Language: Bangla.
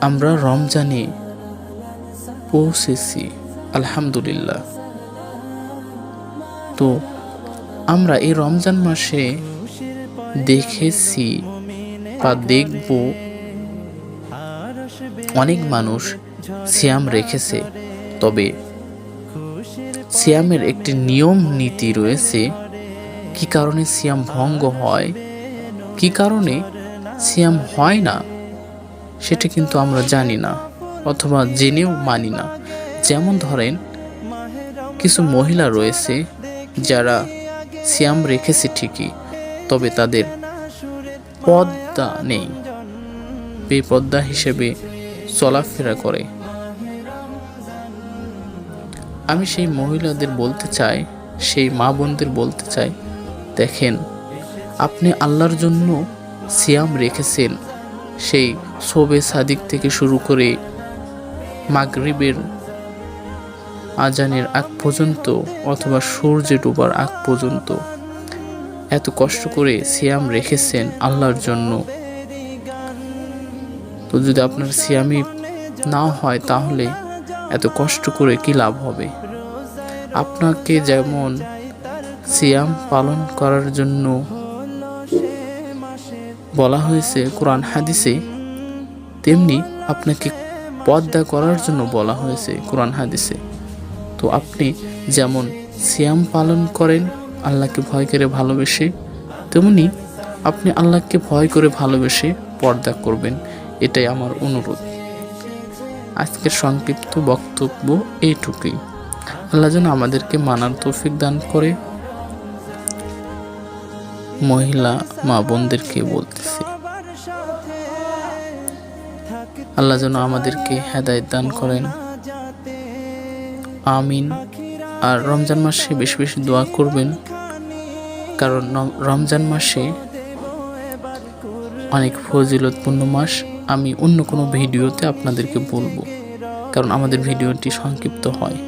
আমরা রমজানে পৌঁছেছি, আলহামদুলিল্লাহ। তো আমরা এই রমজান মাসে দেখেছি বা দেখব অনেক মানুষ সিয়াম রেখেছে, তবে সিয়ামের একটি নিয়ম নীতি রয়েছে। কি কারণে সিয়াম ভঙ্গ হয়, কি কারণে সিয়াম হয় না, সেটা কিন্তু আমরা জানি না অথবা জেনেও মানি না। যেমন ধরেন, কিছু মহিলা রয়েছে যারা সিয়াম রেখেছে ঠিকই, তবে তাদের পর্দা নেই, বেপর্দা হিসেবে চলাফেরা করে। আমি সেই মহিলাদের বলতে চাই, সেই মা বোনদের বলতে চাই, দেখেন, আপনি আল্লাহর জন্য সিয়াম রেখেছেন, সেই শবে সাদিক থেকে শুরু করে মাগরিবের আজানের আগ পর্যন্ত অথবা সূর্য ডোবার আগ পর্যন্ত এত কষ্ট করে সিয়াম রেখেছেন আল্লাহর জন্য। তো যদি আপনার সিয়ামই না হয়, তাহলে এত কষ্ট করে কি লাভ হবে? আপনাকে যেমন সিয়াম পালন করার জন্য বলা হয়েছে কোরআন হাদিসে, তেমনি আপনাকে পর্দা করার জন্য বলা হয়েছে কোরআন হাদিসে। তো আপনি যেমন সিয়াম পালন করেন আল্লাহকে ভয় করে ভালোবেসে, তেমনি আপনি আল্লাহকে ভয় করে ভালোবেসে পর্দা করবেন, এটাই আমার অনুরোধ। আজকের সংক্ষিপ্ত বক্তব্য এইটুকুই। আল্লাহ যেন আমাদেরকে মানার তৌফিক দান করে। মহিলা মা বোনদেরকে বলতেছি, আল্লাহ যেন আমাদেরকে হেদায়েত দান করেন, আমিন। আর রমজান মাসে বেশি বেশি দোয়া করবেন, কারণ রমজান মাসে অনেক ফজিলতপূর্ণ মাস। আমি অন্য কোনো ভিডিওতে আপনাদেরকে বলবো, কারণ আমাদের ভিডিওটি সংক্ষিপ্ত হয়।